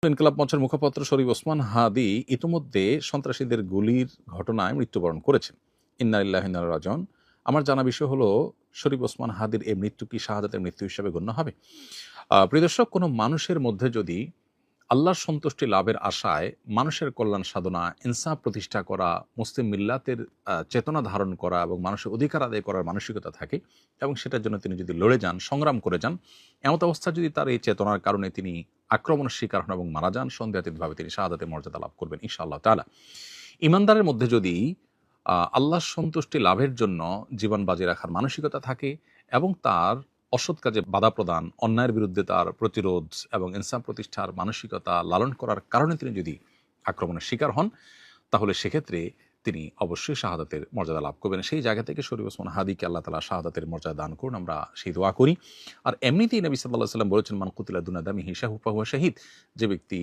ইনকিলাব মঞ্চের মুখপাত্র শরীফ ওসমান হাদি ইতিমধ্যে সন্ত্রাসীদের গুলির ঘটনায় মৃত্যুবরণ করেছেন। ইন্না লিল্লাহি ওয়া ইন্না ইলাইহি রাজিউন। আমার জানা বিষয় হলো, শরীফ ওসমান হাদির এই মৃত্যু কি শাহাদাতের মৃত্যু হিসেবে গণ্য হবে? প্রিয় দর্শক, কোনো মানুষের মধ্যে যদি আল্লাহর সন্তুষ্টি লাভের আশায় মানুষের কল্যাণ সাধনা, ইনসাফ প্রতিষ্ঠা করা, মুসলিম মিল্লাতের চেতনা ধারণ করা এবং মানুষের অধিকার আদায় করার মানসিকতা থাকে এবং সেটার জন্য তিনি যদি লড়ে যান, সংগ্রাম করে যান, এমত অবস্থা যদি তার এই চেতনার কারণে তিনি আক্রমণের শিকার হন এবং মারা যান, সন্দেহাতীতভাবে তিনি শাহাদাতের মর্যাদা লাভ করবেন ইনশাআল্লাহ তাআলা। ইমানদারের মধ্যে যদি আল্লাহর সন্তুষ্টি লাভের জন্য জীবন বাজি রাখার মানসিকতা থাকে এবং তার অসৎ কাজে বাধা প্রদান, অন্যায়ের বিরুদ্ধে তার প্রতিরোধ এবং ইনসাফ প্রতিষ্ঠার মানসিকতা লালন করার কারণে তিনি যদি আক্রমণের শিকার হন, তাহলে সেক্ষেত্রে তিনি অবশ্যই শাহাদাতের মর্যাদা লাভ করবেন। সেই জায়গা থেকে শরীফ ওসমান হাদিকে আল্লাহ তাআলা শাহাদাতের মর্যাদা দান করুন, আমরা সেই দোয়া করি। আর এমনিতেই নবী সাল্লাল্লাহু আলাইহি ওয়াসাল্লাম বলেছেন, মান কুতিলা দুনা দামিহি ফাহুয়া শাহীদ। যে ব্যক্তি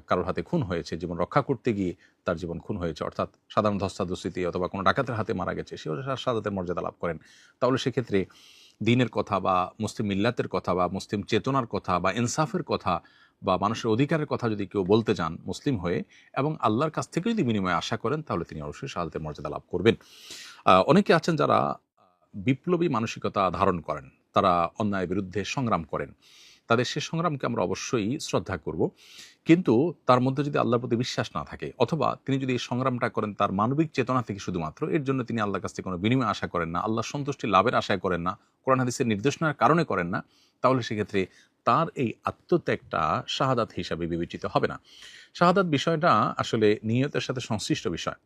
কারোর হাতে খুন হয়েছে, জীবন রক্ষা করতে গিয়ে তার জীবন খুন হয়েছে, অর্থাৎ সাধারণ ধস্তাধস্তিতে অথবা কোনো ডাকাতের হাতে মারা গেছে, সেও শাহাদাতের মর্যাদা লাভ করেন। তাহলে সেক্ষেত্রে দ্বীনের কথা বা মুসলিম মিল্লাতের কথা বা মুসলিম চেতনার কথা বা ইনসাফের কথা বা মানুষের অধিকারের কথা যদি কেউ বলতে যান মুসলিম হয়ে এবং আল্লাহর কাছ থেকে যদি বিনিময়ে আশা করেন, তাহলে তিনি অবশ্যই শাহাদাতের মর্যাদা লাভ করবেন। অনেকে আছেন যারা বিপ্লবী মানসিকতা ধারণ করেন, তারা অন্যায়ের বিরুদ্ধে সংগ্রাম করেন, তাদের সে সংগ্রামকে আমরা অবশ্যই শ্রদ্ধা করব। কিন্তু তার মধ্যে যদি আল্লাহর প্রতি বিশ্বাস না থাকে, অথবা তিনি যদি এই সংগ্রামটা করেন তার মানবিক চেতনা থেকে শুধুমাত্র, এর জন্য তিনি আল্লাহর কাছ থেকে কোনো বিনিময় আশা করেন না, আল্লাহর সন্তুষ্টি লাভের আশায় করেন না, কোরআন হাদিসের নির্দেশনার কারণে করেন না, তাহলে সেক্ষেত্রে তার এই আত্মত্যাগটা শাহাদাত হিসাবে বিবেচিত হবে না। শাহাদাত বিষয়টা আসলে নিয়তের সাথে সংশ্লিষ্ট বিষয়।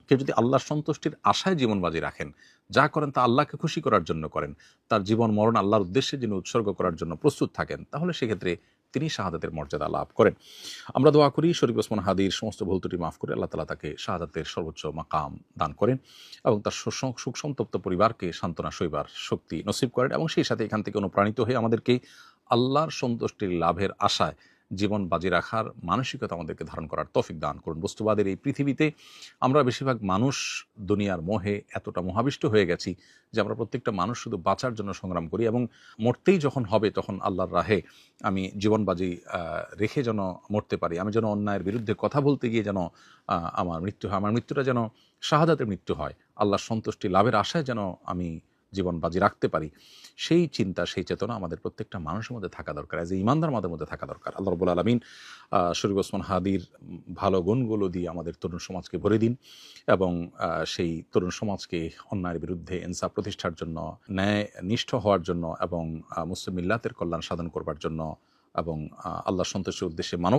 কেউ যদি আল্লাহর সন্তুষ্টির আশায় জীবন বাজি রাখেন, যা করেন তা আল্লাহকে খুশি করার জন্য করেন, তার জীবন মরণ আল্লাহর উদ্দেশ্যে যিনি উৎসর্গ করার জন্য প্রস্তুত থাকেন, তাহলে সেক্ষেত্রে তিনি শাহাদাতের মর্যাদা লাভ করেন। আমরা দোয়া করি শরীফ ওসমান হাদির সমস্ত ভুল ত্রুটি মাফ করে আল্লাহ তাআলা তাকে শাহাদাতের সর্বোচ্চ মাকাম দান করেন এবং তার সুখ সন্তপ্ত পরিবারকে সান্ত্বনা সইবার শক্তি নসিব করেন এবং সেই সাথে এখান থেকে অনুপ্রাণিত হয়ে আমাদেরকে আল্লাহর সন্তুষ্টির লাভের আশায় জীবন বাজি রাখার মানসিকতা আমাদেরকে ধারণ করার তৌফিক দান করুন। বস্তুবাদের এই পৃথিবীতে আমরা বেশিরভাগ মানুষ দুনিয়ার মোহে এতটা মোহাবিষ্ট হয়ে গেছি যে আমরা প্রত্যেকটা মানুষ শুধু বাঁচার জন্য সংগ্রাম করি এবং মরতেই যখন হবে তখন আল্লাহর রাহে আমি জীবন বাজি রেখে যেন মরতে পারি, আমি যেন অন্যায়ের বিরুদ্ধে কথা বলতে গিয়ে যেন আমার মৃত্যু হয়, আমার মৃত্যুটা যেন শাহাদাতের মৃত্যু হয়, আল্লাহর সন্তুষ্টি লাভের আশায় যেন আমি জীবন বাজি রাখতে পারি, সেই চিন্তা, সেই চেতনা আমাদের প্রত্যেকটা মানুষের মধ্যে থাকা দরকার, এজ এ ইমানদার আমাদের মধ্যে থাকা দরকার। আল্লাহ রাব্বুল আলামিন শরীফ ওসমান হাদির ভালো গুণগুলো দিয়ে আমাদের তরুণ সমাজকে ভরে দিন এবং সেই তরুণ সমাজকে অন্যায়ের বিরুদ্ধে ইনসাফ প্রতিষ্ঠার জন্য, ন্যায় নিষ্ঠ হওয়ার জন্য এবং মুসলিম মিল্লাতের কল্যাণ সাধন করবার জন্য এবং আল্লাহর সন্তুষ্টির উদ্দেশ্যে মানব